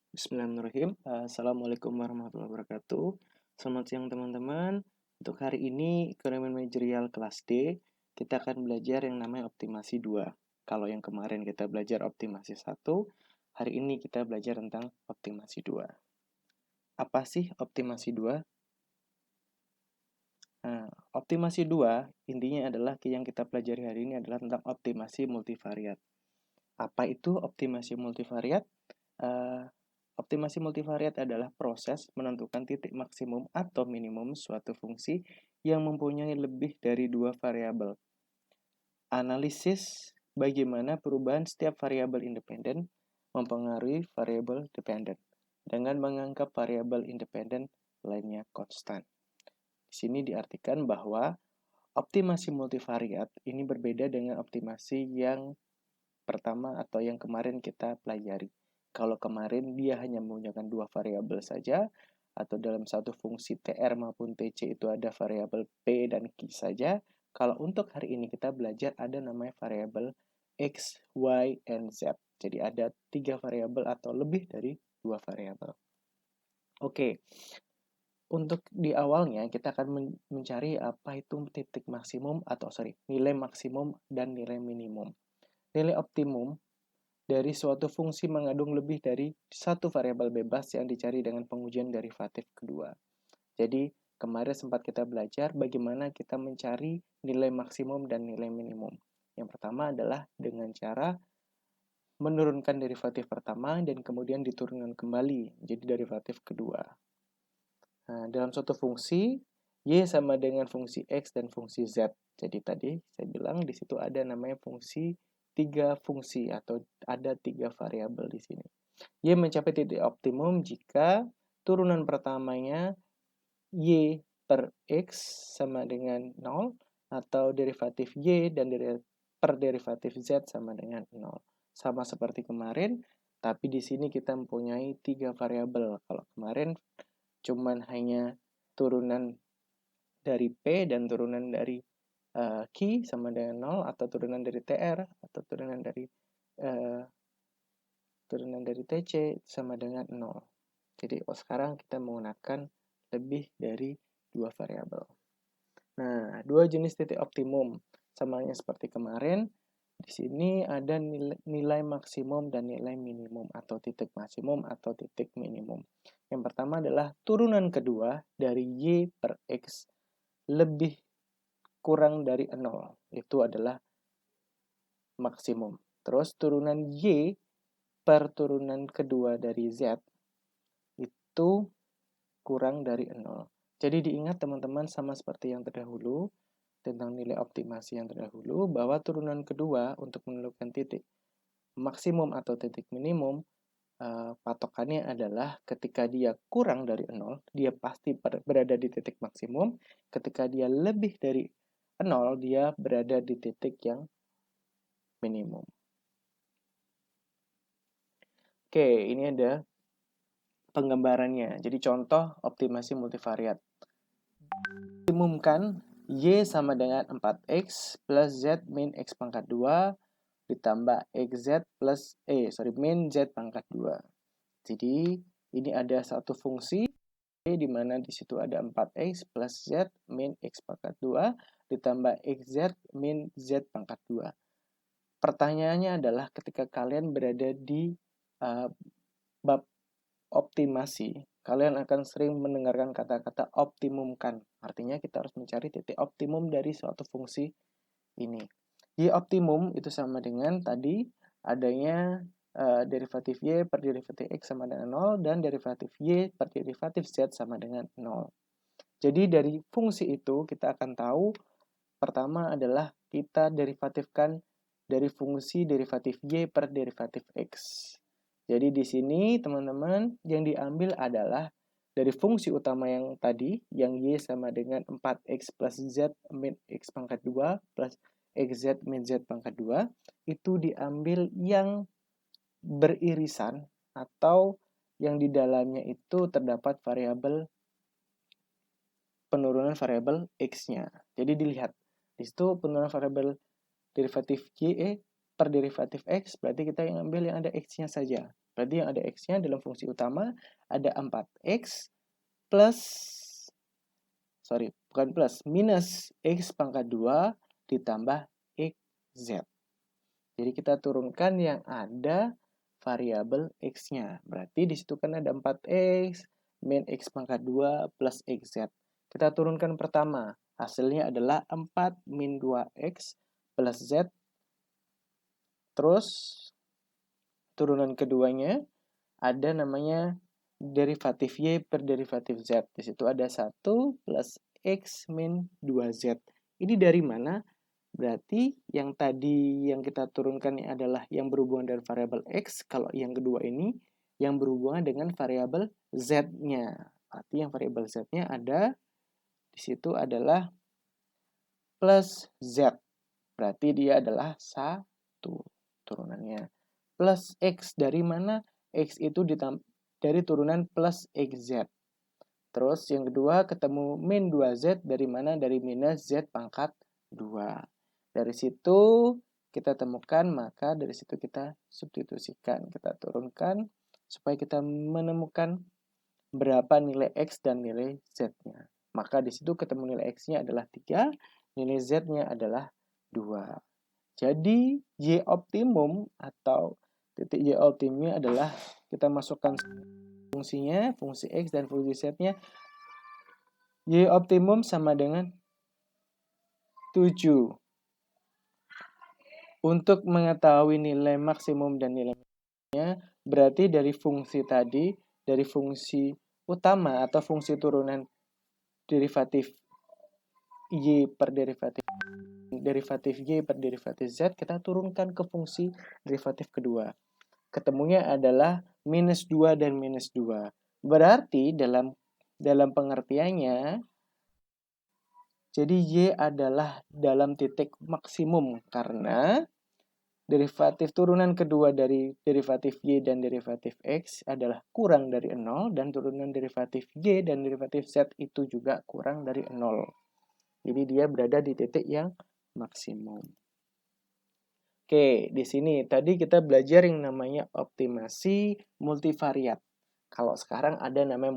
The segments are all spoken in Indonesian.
Bismillahirrahmanirrahim. Assalamualaikum warahmatullahi wabarakatuh. Selamat siang teman-teman. Untuk hari ini, ekonomi manajerial kelas D, kita akan belajar yang namanya optimasi 2. Kalau yang kemarin kita belajar optimasi 1, hari ini kita belajar tentang optimasi 2. Apa sih optimasi 2? Nah, optimasi 2 intinya adalah yang kita pelajari hari ini adalah tentang optimasi multivariat. Apa itu optimasi multivariat? Eh, Optimasi multivariat adalah proses menentukan titik maksimum atau minimum suatu fungsi yang mempunyai lebih dari dua variabel. Analisis bagaimana perubahan setiap variabel independen mempengaruhi variabel dependen dengan menganggap variabel independen lainnya konstan. Di sini diartikan bahwa optimasi multivariat ini berbeda dengan optimasi yang pertama atau yang kemarin kita pelajari. Kalau kemarin dia hanya menggunakan dua variabel saja, atau dalam satu fungsi TR maupun TC itu ada variabel P dan Q saja. Kalau untuk hari ini kita belajar ada namanya variabel X, Y, and Z. Jadi ada 3 variabel atau lebih dari 2 variabel. Oke, untuk di awalnya kita akan mencari apa itu titik maksimum atau nilai maksimum dan nilai minimum. Nilai optimum dari suatu fungsi mengandung lebih dari satu variabel bebas yang dicari dengan pengujian derivatif kedua. Jadi, kemarin sempat kita belajar bagaimana kita mencari nilai maksimum dan nilai minimum. Yang pertama adalah dengan cara menurunkan derivatif pertama dan kemudian diturunkan kembali jadi derivatif kedua. Nah, dalam suatu fungsi, Y sama dengan fungsi X dan fungsi Z. Jadi tadi saya bilang di situ ada namanya tiga fungsi atau ada 3 variabel di sini. Y mencapai titik optimum jika turunan pertamanya Y per X sama dengan 0 atau derivatif Y dan per derivatif Z sama dengan 0. Sama seperti kemarin, tapi di sini kita mempunyai 3 variabel. Kalau kemarin cuman hanya turunan dari P dan turunan dari Q sama dengan 0 atau turunan dari TR atau turunan dari TC sama dengan 0. Jadi sekarang kita menggunakan lebih dari 2 variabel. Nah, 2 jenis titik optimum samanya seperti kemarin. Di sini ada nilai maksimum dan nilai minimum atau titik maksimum atau titik minimum. Yang pertama adalah turunan kedua dari Y per X lebih kurang dari 0. Itu adalah maksimum. Terus turunan Y per turunan kedua dari Z itu kurang dari 0. Jadi diingat teman-teman sama seperti yang terdahulu tentang nilai optimasi yang terdahulu bahwa turunan kedua untuk menentukan titik maksimum atau titik minimum patokannya adalah ketika dia kurang dari 0, dia pasti berada di titik maksimum. Ketika dia lebih dari 0, dia berada di titik yang minimum. Oke, ini ada penggambarannya. Jadi contoh optimasi multivariat. Umumkan Y sama dengan 4X plus Z min X pangkat 2 ditambah XZ plus min Z pangkat 2. Jadi ini ada satu fungsi di mana di situ ada 4X plus Z min X pangkat 2 ditambah XZ min Z pangkat 2. Pertanyaannya adalah ketika kalian berada di bab optimasi, kalian akan sering mendengarkan kata-kata optimumkan. Artinya kita harus mencari titik optimum dari suatu fungsi ini. Y optimum itu sama dengan tadi adanya derivatif Y per derivatif X sama dengan 0 dan derivatif Y per derivatif Z sama dengan 0. Jadi dari fungsi itu kita akan tahu pertama adalah kita derivatifkan dari fungsi derivatif Y per derivatif X. Jadi di sini teman-teman yang diambil adalah dari fungsi utama yang tadi, yang Y sama dengan 4X plus Z min X pangkat 2 plus XZ min Z pangkat 2, itu diambil yang beririsan atau yang di dalamnya itu terdapat variabel penurunan variabel X-nya. Jadi dilihat, di situ penurunan variabel derivatif Y per derivatif X, berarti kita yang ambil yang ada X-nya saja. Berarti yang ada X-nya dalam fungsi utama ada 4X plus, bukan plus, minus X pangkat 2 ditambah XZ. Jadi kita turunkan yang ada variabel X-nya. Berarti di situ kan ada 4X min X pangkat 2 plus XZ. Kita turunkan pertama. Hasilnya adalah 4 min 2X plus Z. Terus turunan keduanya ada namanya derivatif Y per derivatif Z. Di situ ada 1 plus X min 2Z. Ini dari mana? Berarti yang tadi yang kita turunkan ini adalah yang berhubungan dengan variabel X. Kalau yang kedua ini yang berhubungan dengan variabel Z-nya. Berarti yang variabel Z-nya ada di situ adalah plus Z. Berarti dia adalah 1 turunannya. Plus X dari mana? X itu dari turunan plus XZ. Terus yang kedua ketemu min 2Z dari mana? Dari minus Z pangkat 2. Dari situ kita temukan, maka dari situ kita substitusikan. Kita turunkan supaya kita menemukan berapa nilai X dan nilai Z-nya. Maka di situ ketemu nilai X-nya adalah 3, nilai Z-nya adalah 2. Jadi Y optimum atau titik Y optimumnya adalah kita masukkan fungsinya, fungsi X dan fungsi Z-nya. Y optimum sama dengan 7. Untuk mengetahui nilai maksimum dan nilai minimumnya, berarti dari fungsi tadi, dari fungsi utama atau fungsi turunan derivatif Y per derivatif Y per derivatif Z, kita turunkan ke fungsi derivatif kedua. Ketemunya adalah minus 2 dan minus 2. Berarti dalam pengertiannya, jadi Y adalah dalam titik maksimum karena derivatif turunan kedua dari derivatif Y dan derivatif X adalah kurang dari 0 dan turunan derivatif Y dan derivatif Z itu juga kurang dari 0. Jadi dia berada di titik yang maksimum. Oke, di sini tadi kita belajar yang namanya optimasi multivariat. Kalau sekarang ada namanya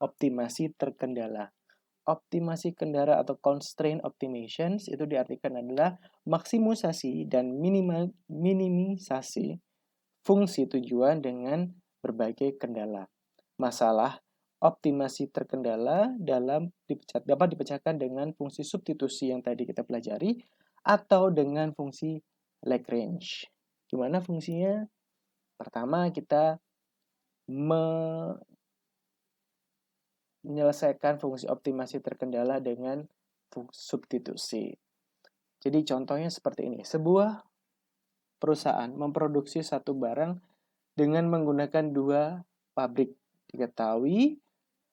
optimasi terkendala. Optimasi kendala atau constraint optimizations itu diartikan adalah maksimisasi dan minimisasi fungsi tujuan dengan berbagai kendala. Masalah optimasi terkendala dapat dipecahkan dengan fungsi substitusi yang tadi kita pelajari atau dengan fungsi Lagrange. Gimana fungsinya? Pertama kita menyelesaikan fungsi optimasi terkendala dengan substitusi. Jadi contohnya seperti ini. Sebuah perusahaan memproduksi satu barang dengan menggunakan 2 pabrik. Diketahui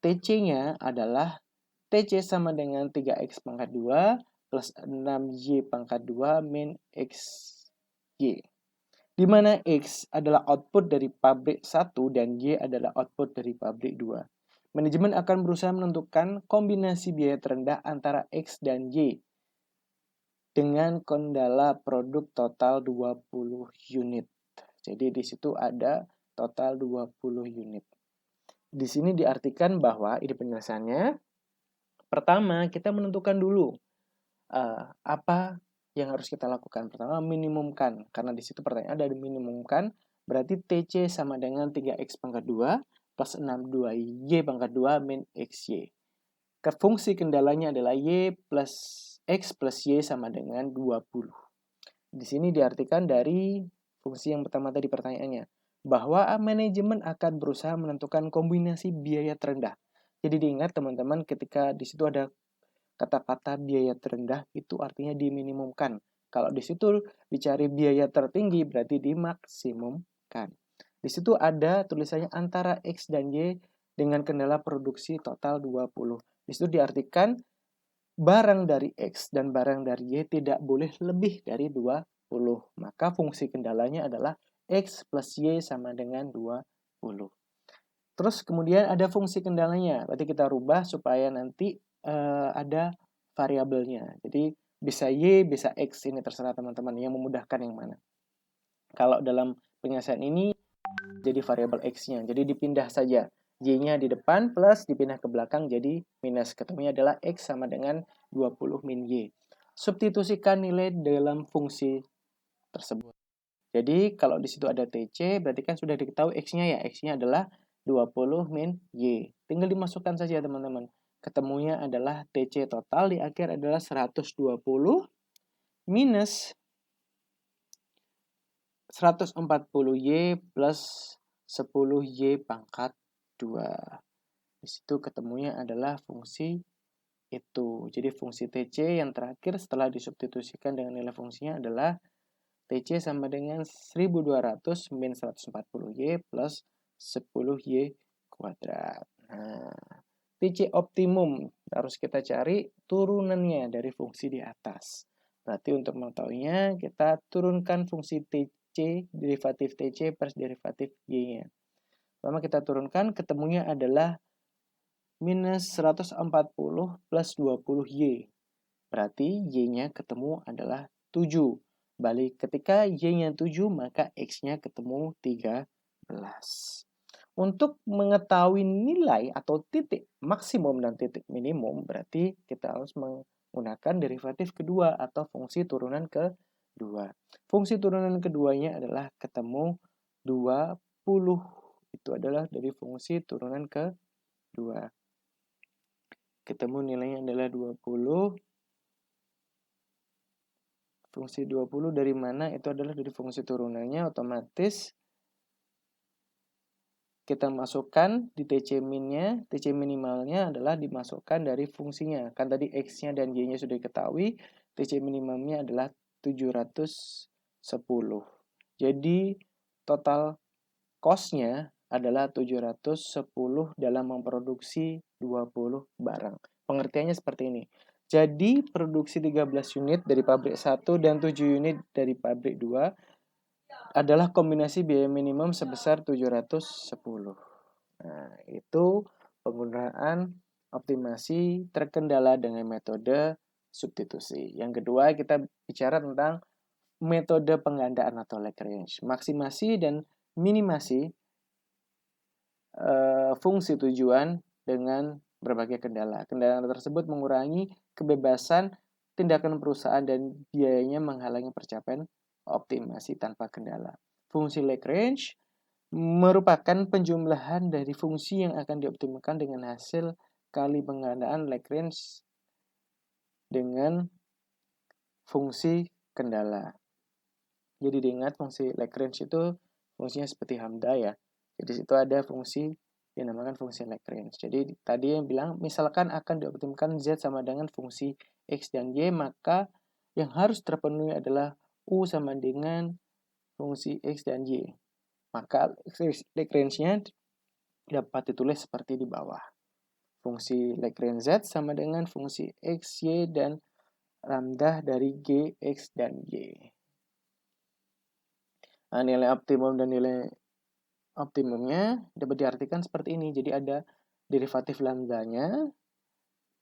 TC-nya adalah TC sama dengan 3X pangkat 2 plus 6Y pangkat 2 min XY. Di mana X adalah output dari pabrik 1 dan Y adalah output dari pabrik 2. Manajemen akan berusaha menentukan kombinasi biaya terendah antara X dan Y dengan kendala produk total 20 unit. Jadi di situ ada total 20 unit. Di sini diartikan bahwa ini penjelasannya. Pertama, kita menentukan dulu apa yang harus kita lakukan. Pertama, minimumkan. Karena di situ pertanyaan ada minimumkan, berarti TC sama dengan 3X pangkat 2 plus 62Y pangkat 2 min XY. Fungsi kendalanya adalah Y plus X plus Y sama dengan 20. Di sini diartikan dari fungsi yang pertama tadi pertanyaannya, bahwa manajemen akan berusaha menentukan kombinasi biaya terendah. Jadi diingat teman-teman ketika di situ ada kata-kata biaya terendah itu artinya diminimumkan. Kalau di situ dicari biaya tertinggi berarti dimaksimumkan. Di situ ada tulisannya antara X dan Y dengan kendala produksi total 20. Di situ diartikan barang dari X dan barang dari Y tidak boleh lebih dari 20. Maka fungsi kendalanya adalah X plus Y sama dengan 20. Terus kemudian ada fungsi kendalanya. Berarti kita rubah supaya nanti ada variabelnya. Jadi bisa Y, bisa X. Ini terserah teman-teman yang memudahkan yang mana. Kalau dalam penyelesaian ini jadi variabel X-nya. Jadi dipindah saja. Y-nya di depan plus dipindah ke belakang jadi minus. Ketemunya adalah X sama dengan 20 min Y. Substitusikan nilai dalam fungsi tersebut. Jadi kalau di situ ada TC berarti kan sudah diketahui X-nya ya. X-nya adalah 20 min Y. Tinggal dimasukkan saja teman-teman. Ketemunya adalah TC total di akhir adalah 120 minus 140Y plus 10Y pangkat 2. Di situ ketemunya adalah fungsi itu. Jadi fungsi TC yang terakhir setelah disubstitusikan dengan nilai fungsinya adalah TC sama dengan 1200 min 140Y plus 10Y kuadrat. Nah, TC optimum harus kita cari turunannya dari fungsi di atas. Berarti untuk mengetahuinya kita turunkan fungsi TC, derivatif TC plus derivatif Y-nya. Pertama kita turunkan, ketemunya adalah minus 140 plus 20Y. Berarti Y-nya ketemu adalah 7. Balik ketika Y-nya 7, maka X-nya ketemu 13. Untuk mengetahui nilai atau titik maksimum dan titik minimum, berarti kita harus menggunakan derivatif kedua atau fungsi turunan kedua. Fungsi turunan keduanya adalah ketemu 20. Itu adalah dari fungsi turunan kedua. Ketemu nilainya adalah 20. Fungsi 20 dari mana? Itu adalah dari fungsi turunannya, otomatis kita masukkan di TC min-nya, TC minimalnya adalah dimasukkan dari fungsinya. Kan tadi X-nya dan Y-nya sudah diketahui, TC minimumnya adalah 710. Jadi total cost-nya adalah 710 dalam memproduksi 20 barang. Pengertiannya seperti ini. Jadi produksi 13 unit dari pabrik 1 dan 7 unit dari pabrik 2 adalah kombinasi biaya minimum sebesar 710. Nah, itu penggunaan optimasi terkendala dengan metode substitusi. Yang kedua, kita bicara tentang metode penggandaan atau Lagrange. Maksimasi dan minimasi fungsi tujuan dengan berbagai kendala. Kendala tersebut mengurangi kebebasan tindakan perusahaan dan biayanya menghalangi pencapaian optimasi tanpa kendala. Fungsi Lagrange merupakan penjumlahan dari fungsi yang akan dioptimalkan dengan hasil kali penggandaan Lagrange dengan fungsi kendala. Jadi diingat fungsi Lagrange itu fungsinya seperti hamda ya. Jadi situ ada fungsi dinamakan fungsi Lagrange. Jadi tadi yang bilang misalkan akan dioptimalkan Z sama dengan fungsi X dan Y, maka yang harus terpenuhi adalah U sama dengan fungsi X dan Y. Maka Lagrange-nya dapat ditulis seperti di bawah. Fungsi Lagrange Z sama dengan fungsi X, Y, dan lambda dari G, X, dan Y. Nah, nilai optimum dan nilai optimumnya dapat diartikan seperti ini. Jadi ada derivatif lambdanya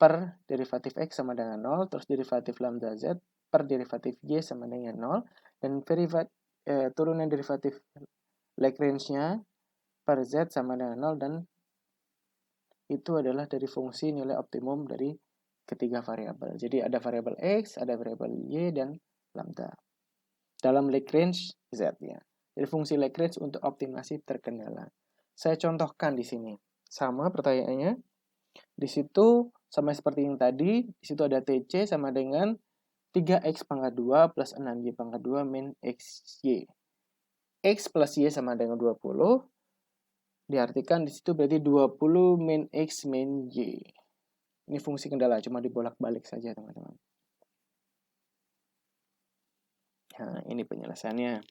per derivatif X sama dengan 0, terus derivatif lambda Z per derivatif Y sama dengan 0, dan turunan derivatif Lagrange-nya per Z sama dengan 0, dan itu adalah dari fungsi nilai optimum dari ketiga variabel. Jadi ada variabel X, ada variabel Y, dan lambda. Dalam Lagrange Z-nya. Jadi fungsi Lagrange untuk optimasi terkendala. Saya contohkan di sini. Sama pertanyaannya. Di situ sama seperti yang tadi, di situ ada TC sama dengan 3x pangkat 2 plus 6y pangkat 2 min xy. X plus y sama dengan 20. Diartikan di situ berarti 20 min x min y. Ini fungsi kendala, cuma dibolak-balik saja teman-teman. Nah, ini penjelasannya.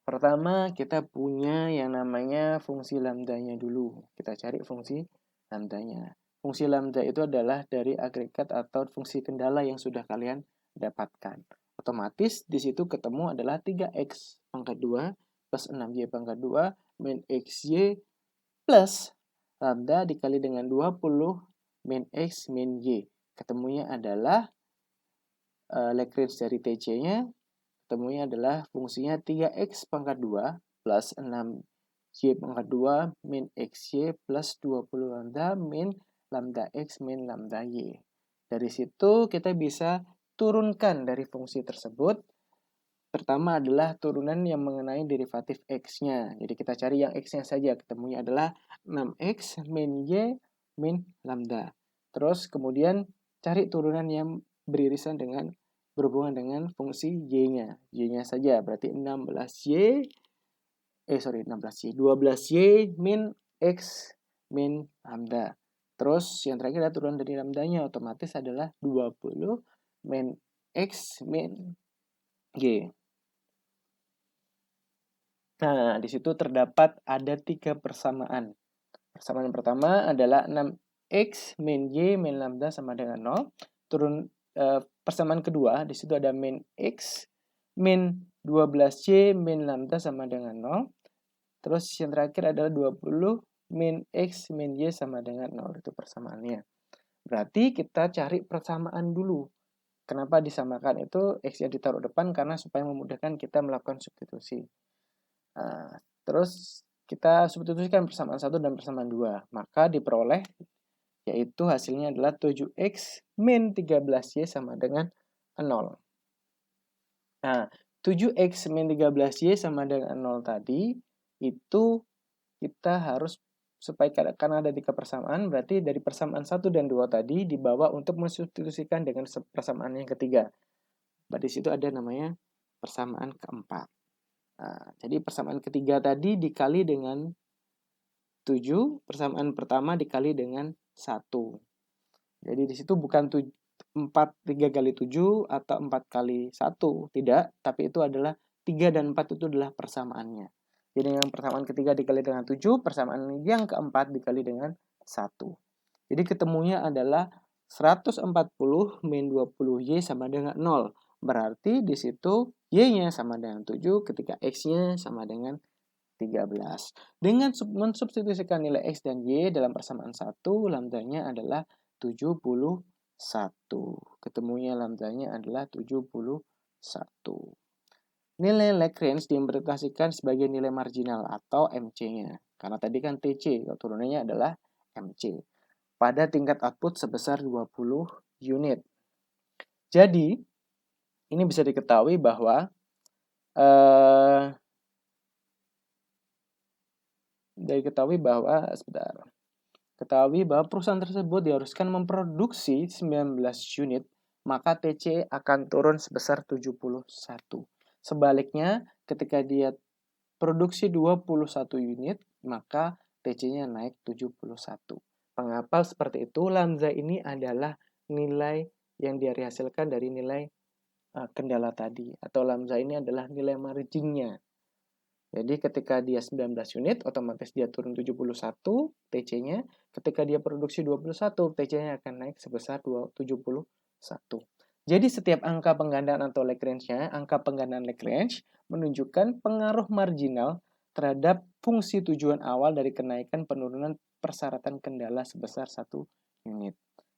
Pertama, kita punya yang namanya fungsi lambdanya dulu. Kita cari fungsi lambdanya. Fungsi lambda itu adalah dari agregat atau fungsi kendala yang sudah kalian dapatkan. Otomatis di situ ketemu adalah 3x pangkat 2 plus 6y pangkat 2 min xy plus lambda dikali dengan 20 min x min y. Ketemunya adalah Lagrange dari TC-nya. Ketemunya adalah fungsinya 3x pangkat 2 plus 6y Y pangkat 2 min XY plus 20 lambda min lambda X min lambda Y. Dari situ kita bisa turunkan dari fungsi tersebut. Pertama adalah turunan yang mengenai derivatif X-nya. Jadi kita cari yang X-nya saja. Ketemunya adalah 6X min Y min lambda. Terus kemudian cari turunan yang beririsan dengan berhubungan dengan fungsi Y-nya. Y-nya saja berarti 12Y min X min lambda. Terus yang terakhir adalah turunan dari lambdanya, otomatis adalah 20 min X min Y. Nah, di situ terdapat ada 3 persamaan. Persamaan pertama adalah 6X min Y min lambda sama dengan 0. Persamaan kedua, di situ ada min X min 12Y min lambda sama dengan 0. Terus yang terakhir adalah 20 min X min Y sama dengan 0. Itu persamaannya. Berarti kita cari persamaan dulu. Kenapa disamakan itu X-nya ditaruh depan? Karena supaya memudahkan kita melakukan substitusi. Nah, terus kita substitusikan persamaan 1 dan persamaan 2. Maka diperoleh yaitu hasilnya adalah 7X min 13Y sama dengan 0. Nah, 7X min 13Y sama dengan 0 tadi itu kita harus supaya karena ada 3 persamaan, berarti dari persamaan 1 dan 2 tadi dibawa untuk mensubstitusikan dengan persamaan yang ketiga. Berarti di situ ada namanya persamaan keempat. Nah, jadi persamaan ketiga tadi dikali dengan 7, persamaan pertama dikali dengan 1. Jadi di situ bukan 3 kali 7 atau 4 kali 1, tidak, tapi itu adalah 3 dan 4 itu adalah persamaannya. Jadi yang persamaan ketiga dikali dengan 7, persamaan yang keempat dikali dengan 1. Jadi ketemunya adalah 140 min 20Y sama dengan 0. Berarti di situ Y-nya sama dengan 7 ketika X-nya sama dengan 13. Dengan mensubstitusikan nilai X dan Y dalam persamaan 1, lambdanya adalah 71. Ketemunya lambdanya adalah 71. Nilai Lagrange diinterpretasikan sebagai nilai marginal atau MC-nya. Karena tadi kan TC, turunannya adalah MC. Pada tingkat output sebesar 20 unit. Jadi, ini bisa diketahui bahwa ketahui bahwa perusahaan tersebut diharuskan memproduksi 19 unit, maka TC akan turun sebesar 71. Sebaliknya, ketika dia produksi 21 unit, maka TC-nya naik 71. Mengapa seperti itu? Lambda ini adalah nilai yang dia hasilkan dari nilai kendala tadi. Atau lambda ini adalah nilai marginnya. Jadi ketika dia 19 unit, otomatis dia turun 71 TC-nya. Ketika dia produksi 21, TC-nya akan naik sebesar 71. Jadi setiap angka penggandaan atau Lagrange-nya, angka penggandaan Lagrange menunjukkan pengaruh marginal terhadap fungsi tujuan awal dari kenaikan penurunan persyaratan kendala sebesar 1 unit.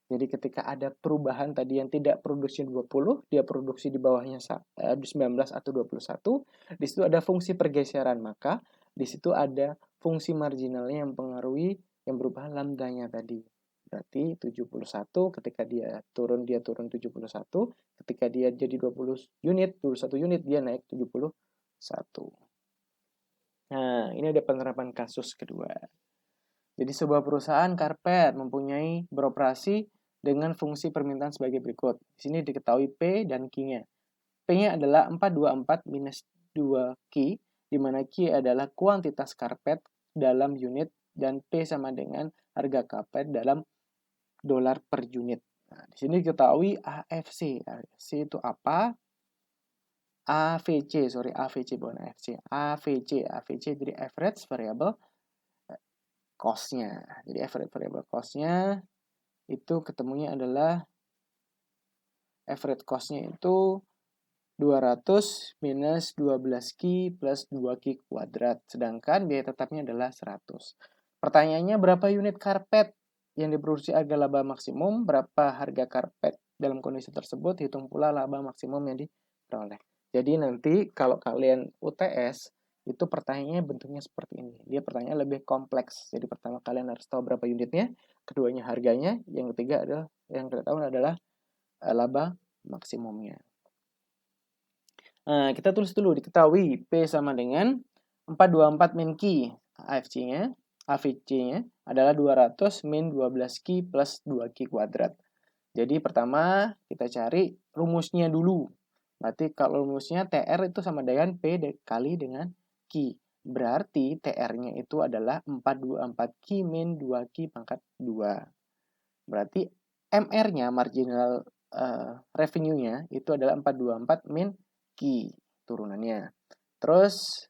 Jadi ketika ada perubahan tadi yang tidak produksi 20, dia produksi di bawahnya 19 atau 21, di situ ada fungsi pergeseran, maka di situ ada fungsi marginalnya yang mempengaruhi yang berubah lambdanya tadi. Berarti 71 ketika dia turun 71, ketika dia jadi 21 unit dia naik 71. Nah, ini ada penerapan kasus kedua. Jadi sebuah perusahaan karpet mempunyai beroperasi dengan fungsi permintaan sebagai berikut. Di sini diketahui P dan Q-nya. P-nya adalah 424 minus 2 Q, di mana Q adalah kuantitas karpet dalam unit dan P sama dengan harga karpet dalam dolar per unit. Nah, di sini diketahui AFC. AFC itu apa? AVC bukan AFC. AVC jadi average variable cost-nya. Jadi average variable cost-nya itu ketemunya adalah average cost-nya itu 200 minus 12 Q plus 2 Q kuadrat. Sedangkan biaya tetapnya adalah 100. Pertanyaannya berapa unit karpet yang diproduksi harga laba maksimum, berapa harga karpet dalam kondisi tersebut, hitung pula laba maksimum yang diperoleh. Jadi nanti kalau kalian UTS itu pertanyaannya bentuknya seperti ini. Dia pertanyaan lebih kompleks. Jadi pertama kalian harus tahu berapa unitnya, keduanya harganya, yang ketiga adalah yang kita tahu adalah laba maksimumnya. Nah, kita tulis dulu, diketahui P sama dengan 424 min Q. AVC-nya adalah 200 min 12 Q plus 2 Q kuadrat. Jadi pertama kita cari rumusnya dulu. Berarti kalau rumusnya TR itu sama dengan P kali dengan Q. Berarti TR-nya itu adalah 424 Q min 2 Q pangkat 2. Berarti MR-nya, marginal revenue-nya, itu adalah 424 min Q turunannya. Terus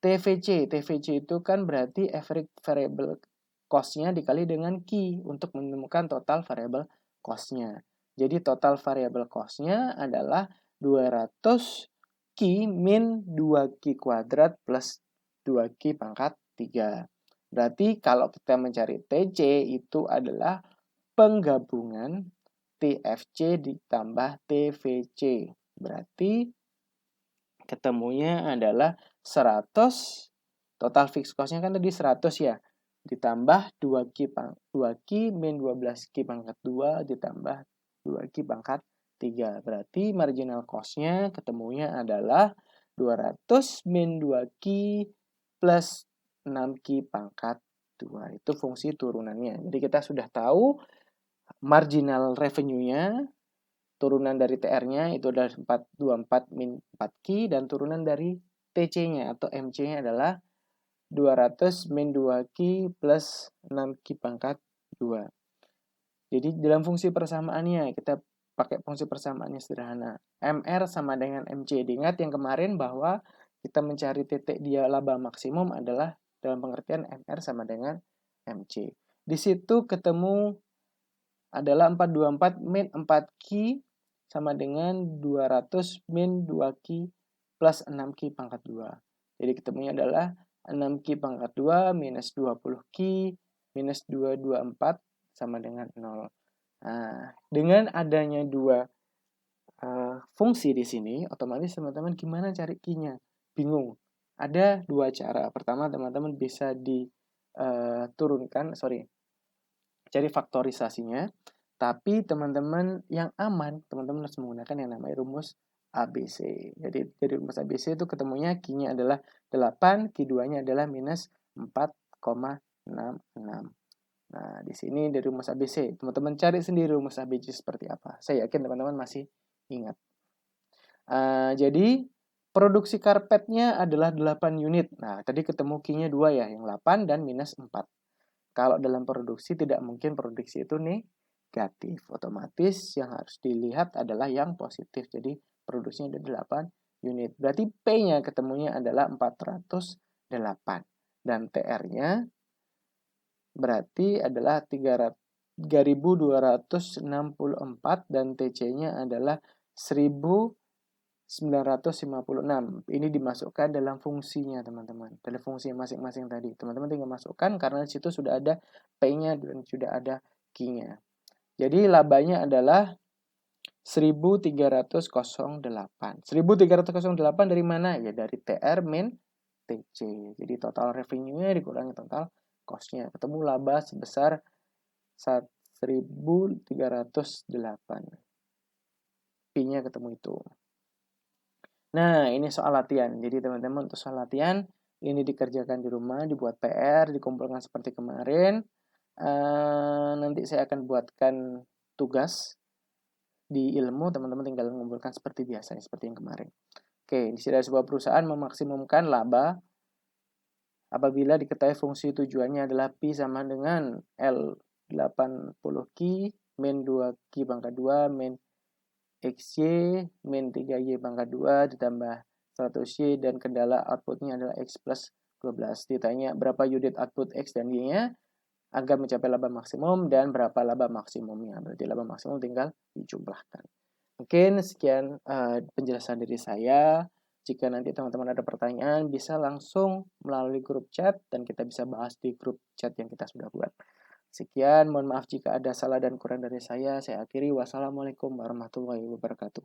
TVC itu kan berarti average variable cost-nya dikali dengan Q untuk menemukan total variable cost-nya. Jadi total variable cost-nya adalah 200 Q min 2Q kuadrat plus 2Q pangkat 3. Berarti kalau kita mencari TC itu adalah penggabungan TFC ditambah TVC. Berarti ketemunya adalah 100. Total fixed cost-nya kan tadi 100 ya. Ditambah 2Q min 12Q pangkat 2 ditambah 2Q pangkat 3. Berarti marginal cost-nya ketemunya adalah 200 min 2Q plus 6Q pangkat 2. Itu fungsi turunannya. Jadi kita sudah tahu marginal revenue-nya, turunan dari TR-nya itu adalah 424 min 4Q, dan turunan dari TC-nya atau MC-nya adalah 200 min 2Q plus 6Q pangkat 2. Jadi dalam fungsi persamaannya, kita pakai fungsi persamaannya sederhana. MR sama dengan MC. Diingat yang kemarin bahwa kita mencari titik dia laba maksimum adalah dalam pengertian MR sama dengan MC. Di situ ketemu adalah 424 min 4Q sama dengan 200 min 2Q plus 6Q pangkat 2. Jadi ketemunya adalah 6Q pangkat 2 minus 20Q minus 224 sama dengan 0. Nah, dengan adanya dua fungsi di sini, otomatis teman-teman gimana cari Q-nya? Bingung. Ada dua cara. Pertama, teman-teman bisa cari faktorisasinya. Tapi teman-teman yang aman, teman-teman harus menggunakan yang namanya rumus ABC. Jadi dari rumus ABC itu ketemunya Q-nya adalah 8, Q2-nya adalah minus 4,66. Nah, di sini dari rumus ABC. Teman-teman cari sendiri rumus ABC seperti apa. Saya yakin teman-teman masih ingat. Jadi produksi karpetnya adalah 8 unit. Nah, tadi ketemu Q-nya 2 ya, yang 8 dan minus 4. Kalau dalam produksi tidak mungkin produksi itu negatif. Otomatis yang harus dilihat adalah yang positif. Jadi produksinya ada 8 unit. Berarti P-nya ketemunya adalah 408. Dan TR-nya berarti adalah 3.264 dan TC-nya adalah 1.956. Ini dimasukkan dalam fungsinya, teman-teman. Dalam fungsi masing-masing tadi. Teman-teman tinggal masukkan karena di situ sudah ada P-nya dan sudah ada Q-nya. Jadi labanya adalah 1.308. 1.308 dari mana? Ya dari TR min TC. Jadi total revenue-nya dikurangi total cost-nya. Ketemu laba sebesar 1.308. P-nya ketemu itu. Nah, ini soal latihan. Jadi teman-teman untuk soal latihan, ini dikerjakan di rumah, dibuat PR, dikumpulkan seperti kemarin. Nanti saya akan buatkan tugas di ilmu, teman-teman tinggal mengumpulkan seperti biasa, seperti yang kemarin. Oke, di sini ada sebuah perusahaan memaksimumkan laba apabila diketahui fungsi tujuannya adalah Pi sama dengan L80Q min 2Q pangkat 2 min XY min 3Y pangkat 2 ditambah 100Y dan kendala outputnya adalah X plus 12. Ditanya berapa unit output X dan Y-nya agar mencapai laba maksimum dan berapa laba maksimumnya. Berarti laba maksimum tinggal dijumlahkan. Mungkin sekian penjelasan dari saya. Jika nanti teman-teman ada pertanyaan, bisa langsung melalui grup chat dan kita bisa bahas di grup chat yang kita sudah buat. Sekian, mohon maaf jika ada salah dan kurang dari saya. Saya akhiri. Wassalamualaikum warahmatullahi wabarakatuh.